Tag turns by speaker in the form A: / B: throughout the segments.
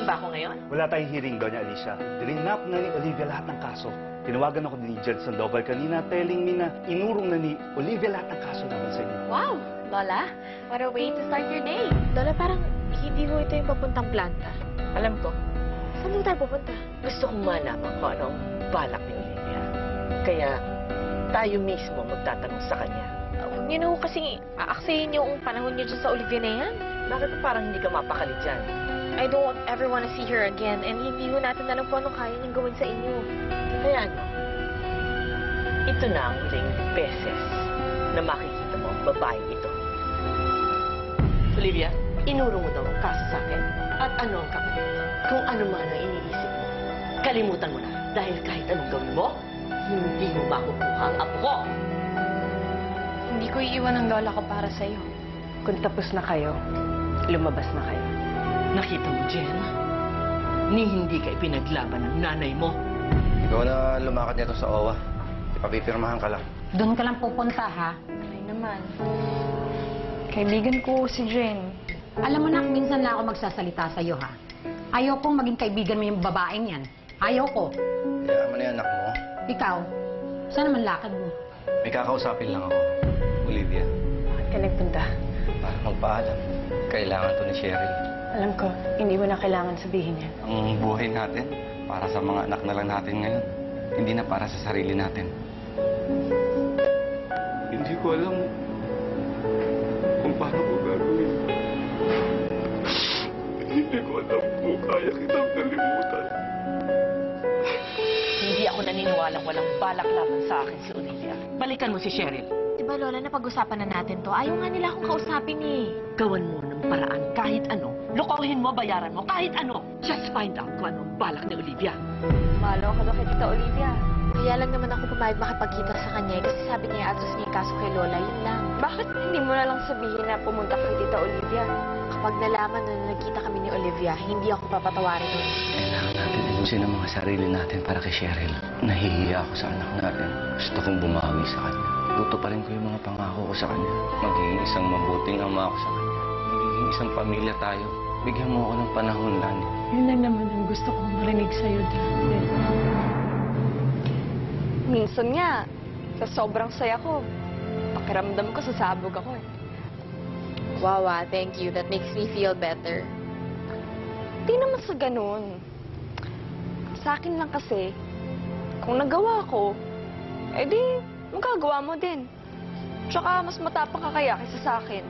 A: ba ako ngayon?
B: Wala tayong hearing, Doña Alicia. Drinap na ni Olivia lahat ng kaso. Tinawagan ako ni Jed Sandoval kanina telling me na inurong na ni Olivia lahat ng kaso naman sa inyo.
C: Wow! Lola, what a way to start your day. Lola, parang hindi ko ito yung papuntang planta.
A: Alam ko,
C: Saan mo tayo pupunta?
A: gusto kong malaman kung anong balak ni Olivia. Kaya tayo mismo magtatanong sa kanya.
C: Huwag niyo na ho kasi aaksayin yung panahon niyo dyan sa Olivia na yan.
A: Bakit parang hindi ka mapakali dyan?
C: I don't ever want to see her again and hindi ho natin alam kung anong kaya niyang gawin sa inyo.
A: Kaya ano, ito na ang huling beses na makikita mo ang babaeng ito. Olivia, inuro mo daw ang kaso sa akin. At ano ang kapalit? Kung ano man ang iniisip mo, kalimutan mo na. Dahil kahit anong gawin mo, hindi mo makukuha ang apo ko.
C: Hindi ko iiwan ang lola ko para sa'yo.
D: Kung tapos na kayo, lumabas na kayo.
A: Nakita mo, Jen? Ni hindi ka ipinaglaban ng nanay mo.
E: Ikaw na lumakad nito sa OWA. Ipapipirmahan ka lang.
D: Doon ka lang pupunta, ha?
C: Ay naman. Kaibigan ko si Jen.
D: Alam mo na, minsan lang ako magsasalita sa'yo, ha? Ayaw kong maging kaibigan mo yung babaeng yan. Ayaw ko.
E: Kaya mo na yung anak mo.
D: Ikaw, saan naman lakad mo?
E: May kakausapin lang ako. Olivia,
D: Bakit ka nagpunta?
E: para magpaalam. Kailangan to ni Cheryl.
D: Alam ko, hindi mo na kailangan sabihin yan.
E: Ang buhay natin, para sa mga anak na lang natin ngayon. Hindi na para sa sarili natin. Hindi ko alam kung paano ko gagawin. Hindi ko alam kung kaya kitang kalimutan.
A: Hindi ako naniniwalang walang balak laban sa akin si Olivia. Balikan mo si Cheryl.
C: Diba, Lola, napag-usapan na natin to? Ayaw nga nila akong kausapin eh.
A: Gawan mo ng paraan kahit ano. Lukuhin mo, bayaran mo, kahit ano. Just find out kung anong balak ni Olivia.
C: Malo ka ba kay Tita Olivia? Kaya lang naman ako pumayag makipagkita sa kanya eh, kasi sabi niya address niya yung kaso kay Lola, yun lang. Bakit hindi mo na lang sabihin na pumunta kay Tita Olivia? Kapag nalaman na nagkita kami ni Olivia, hindi ako papatawarin nun.
E: Kailangan natin ayusin ang mga sarili natin para kay Cheryl. Nahihiya ako sa anak natin. Gusto kong bumawi sa kanya. Tutuparin ko yung mga pangako ko sa kanya. Magiging isang mabuting ama ako sa kanya. Magiging isang pamilya tayo. Bigyan mo ako ng panahon, Lani.
D: Yun lang naman ang gusto kong marinig sa'yo dati.
F: Minsan nga, sa sobrang saya ko, pakiramdam ko sasabog ako eh.
C: Wow, thank you. That makes me feel better.
F: Di naman sa ganun. Sa akin lang kasi, kung nagawa ko, edi magagawa mo din. Tsaka mas matapang ka kaya kaysa sa akin.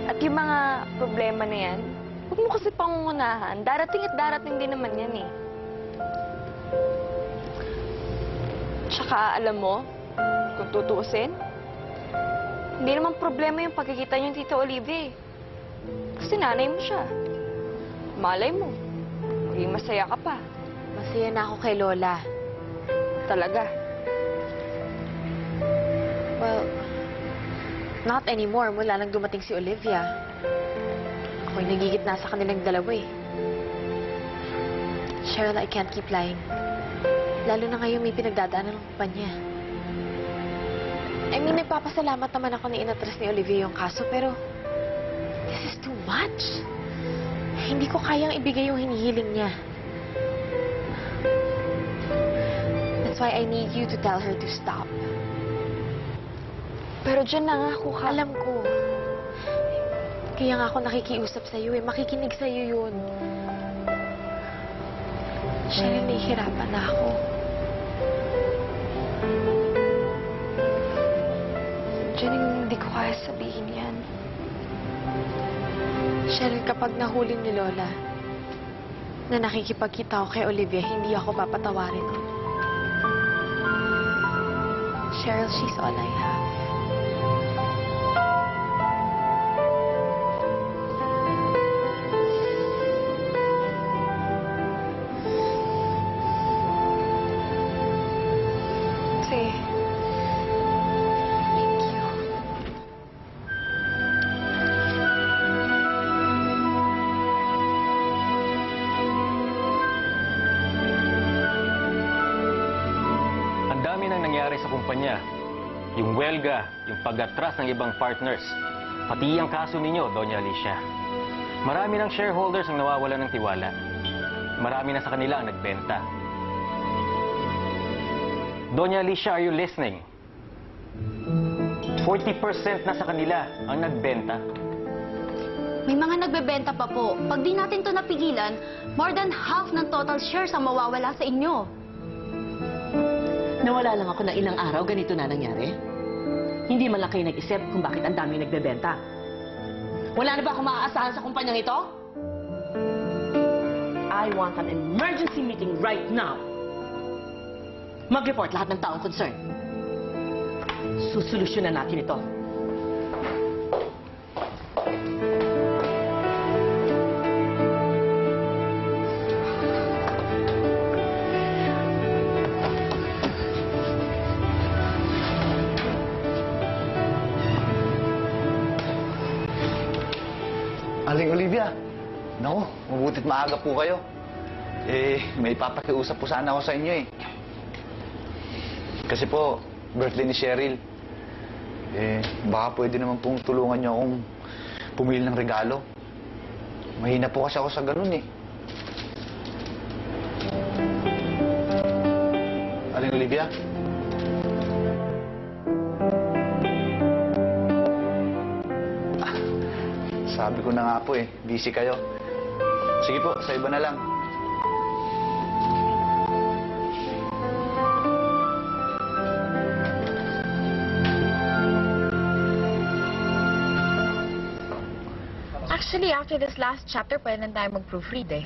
F: At yung mga problema na yan, huwag mo kasi pangungunahan. Darating at darating din naman yan eh. Tsaka alam mo, kung tutuusin, hindi naman problema yung pagkikita niyo yung Tita Olivia eh. Kasi nanay mo siya. Malay mo, maging masaya ka pa.
C: Masaya na ako kay Lola.
F: Talaga.
C: Well, not anymore mula nang dumating si Olivia. Ako'y nagigitna sa kanilang dalawa eh. Cheryl, I can't keep lying. Lalo na ngayon may pinagdadaanan ng kumpanya. I mean, nagpapasalamat naman ako na inatras ni Olivia yung kaso, pero this is too much. Hindi ko kayang ibigay yung hinihiling niya. That's why I need you to tell her to stop.
F: Pero dyan nangako ka.
C: Alam ko. Kaya nga ako nakikiusap sa'yo eh. Makikinig sa'yo yun. Siya nahihirapan na ako.
F: Dyan hindi ko kaya sabihin yan.
C: Cheryl, kapag nahuli ni Lola na nakikipagkita ako kay Olivia, hindi ako papatawarin nun. Cheryl, she's all I have.
F: Sige.
C: Thank you.
G: Ang dami nang nangyari sa kumpanya. Yung welga, yung pag-atras ng ibang partners. Pati ang kaso ninyo, Doña Alicia. Marami ng shareholders ang nawawala ng tiwala. Marami na sa kanila ang nagbenta. Doña Alicia, are you listening? 40% na sa kanila ang nagbenta.
H: May mga nagbebenta pa po. Pag di natin to napigilan, more than half ng total shares ang mawawala sa inyo.
A: Nawala lang ako na ilang araw, ganito na nangyari. Hindi man lang kayo nag-isip kung bakit ang dami nagbebenta. Wala na ba akong maaasahan sa kumpanyang ito? I want an emergency meeting right now. Mag-report lahat ng taong concerned. Susolusyonan natin ito.
I: Aling Olivia, naku, mabutit maaga po kayo. May papakiusap po sana ako sa inyo eh. Kasi po, birthday ni Cheryl. Baka pwede naman pong tulungan niyo akong pumili ng regalo. Mahina po kasi ako sa ganun eh. Aling Olivia? Sabi ko na nga po eh, busy kayo. Sige po, sa iba na lang.
C: Actually, after this last chapter, pwede na tayo mag-proofread eh.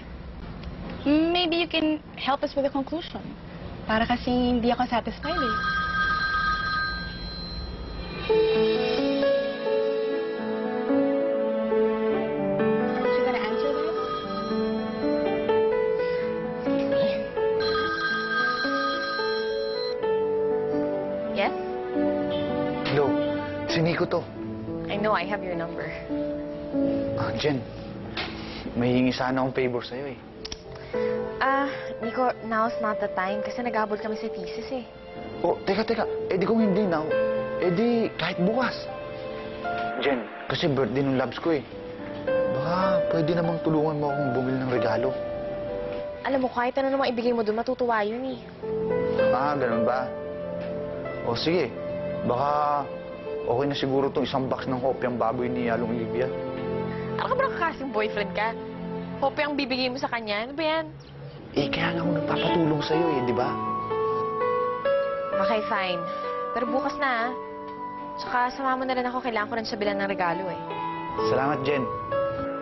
C: Maybe you can help us with the conclusion. Para kasi hindi ako satisfied eh. You gonna answer that? Yes?
I: Hello, si Nico to.
C: I know, I have your number.
I: Jen, may hingi sana akong favor sa'yo eh.
C: Nico, now's not the time kasi nag-abot kami sa thesis eh.
I: Oh, teka. Eh di kung hindi now, eh di kahit bukas. Jen, kasi birthday ng labs ko eh. Baka pwede namang tulungan mo akong bumili ng regalo.
C: Alam mo, kahit ano namang ibigay mo doon, matutuwa yun eh.
I: Ganun ba? O sige, baka okay na siguro tong isang box ng kopyang baboy ni Along Olivia.
C: Ano ka ba nakakasing boyfriend ka? Hope ang bibigay mo sa kanya. Ano ba yan?
I: Kaya nga ako nagpapatulong sa'yo eh, di ba?
C: Okay, fine. Pero bukas na ah. Tsaka sama mo na rin ako. Kailangan ko rin siya bilan ng regalo eh.
I: Salamat, Jen.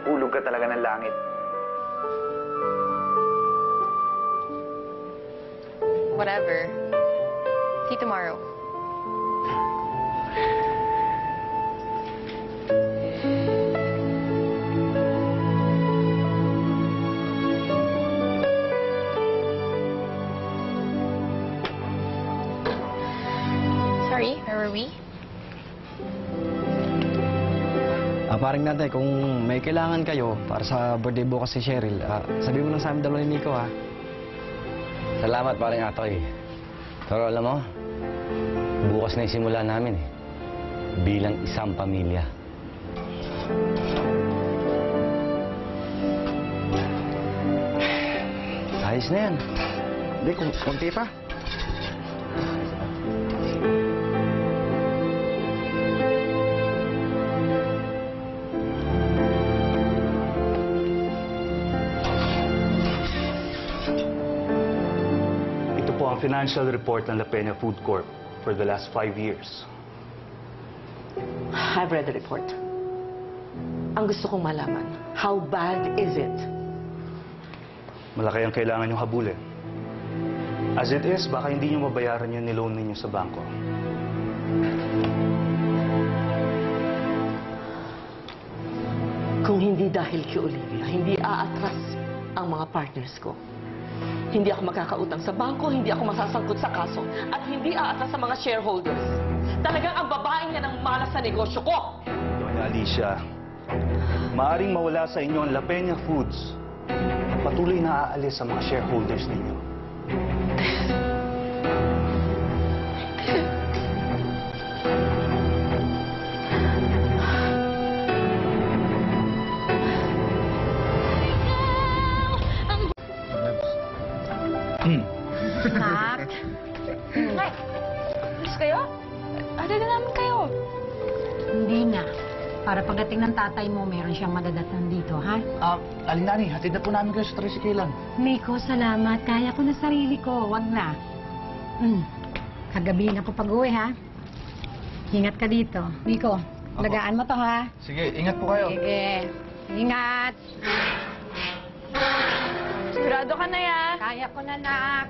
I: Hulog ka talaga ng langit.
C: Whatever. See you tomorrow. Sorry, where were we?
J: Paring Nante, kung may kailangan kayo para sa birthday bukas si Cheryl, sabihin mo lang sa amin dalawa ni Nico, ha?
E: Salamat, paring Atoy. Pero alam mo, bukas na yung simula namin eh. Bilang isang pamilya.
J: Ayos na yan. Hindi, konti pa.
B: Ang financial report ng La Peña Food Corp for the last 5 years.
A: I've read the report. Ang gusto kong malaman, how bad is it?
B: Malaki ang kailangan niyong habulin. As it is, baka hindi niyo mabayaran yung niloan ninyo sa bangko.
A: Kung hindi dahil kay Olivia, hindi aatras ang mga partners ko. Hindi ako makakautang sa bangko, hindi ako masasangkot sa kaso, at hindi aatras sa mga shareholders. Talagang ang babaeng yan ang malas sa negosyo ko!
B: Doña Alicia, maaring mawala sa inyo ang La Peña Foods. Patuloy na aalis sa mga shareholders ninyo.
D: anak.
F: Nay, alis kayo? Ada na namin kayo.
D: Hindi na. Para pagdating ng tatay mo, meron siyang madadatnan dito, ha?
I: Aling Nani, hatid na po namin kayo sa tricyclean.
D: Miko, salamat. Kaya ko na sarili ko. Wag na. Kagabi na ko pag-uwi, ha? Ingat ka dito. Miko, lagaan mo to, ha?
I: Sige, ingat po kayo.
D: Sige. Ingat.
F: Sigurado ka na yan.
D: Kaya ko na, nak.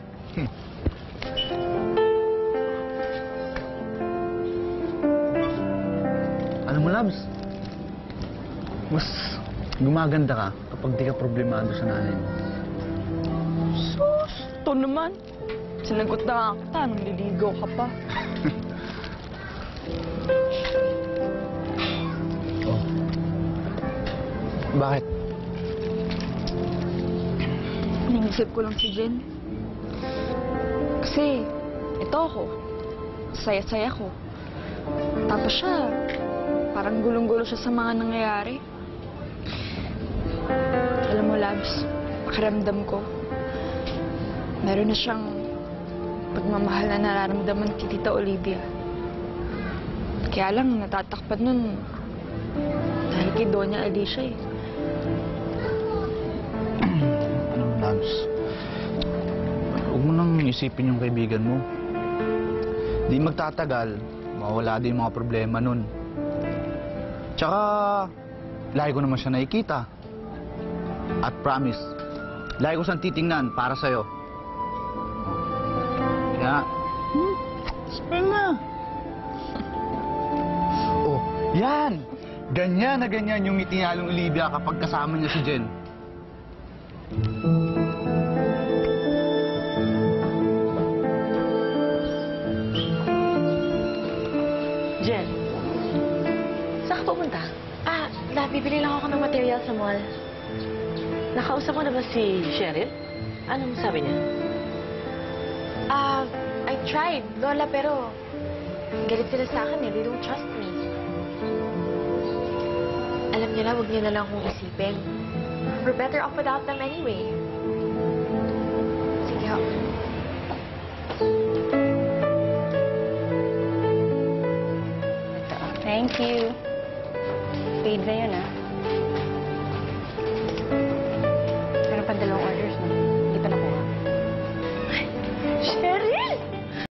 I: Alam mo, Labs, mas gumaganda ka kapag di ka problemado sa nanay mo.
F: Sus, to naman. Sinagot na nga kita nung liligaw ka pa.
I: Oh. Bakit?
F: Inisip ko lang si Jen. Kasi, ito ako. Saya-saya ko. Tapos siya, parang gulong-gulo siya sa mga nangyayari. Alam mo, Labs, pakiramdam ko, meron na siyang pagmamahal na nararamdaman kay Tita Olivia. Kaya lang, natatakpan nun dahil kay Doña Alicia eh.
I: Alam mo, Labs, huwag mo nang isipin yung kaibigan mo. Di magtatagal, mawala din yung mga problema nun. Tsaka, lagi ko naman siya nakikita. At promise, lagi ko siyang titingnan para sa'yo. Kaya, spell na. Oh, yan! Ganyan na ganyan yung ngiti ni Aling Olivia kapag kasama niya si Jen.
A: Jen, saan ka pupunta?
C: Bibili lang ako ng material sa mall.
A: Nakausap mo na ba si Cheryl? Anong sabi niya?
C: I tried, Lola, pero galit sila sa akin eh. They don't trust me. Alam niyo na, huwag niyo na lang akong isipin. We're better off without them anyway. Sige ho.
F: Thank you. Paid na yun, ah.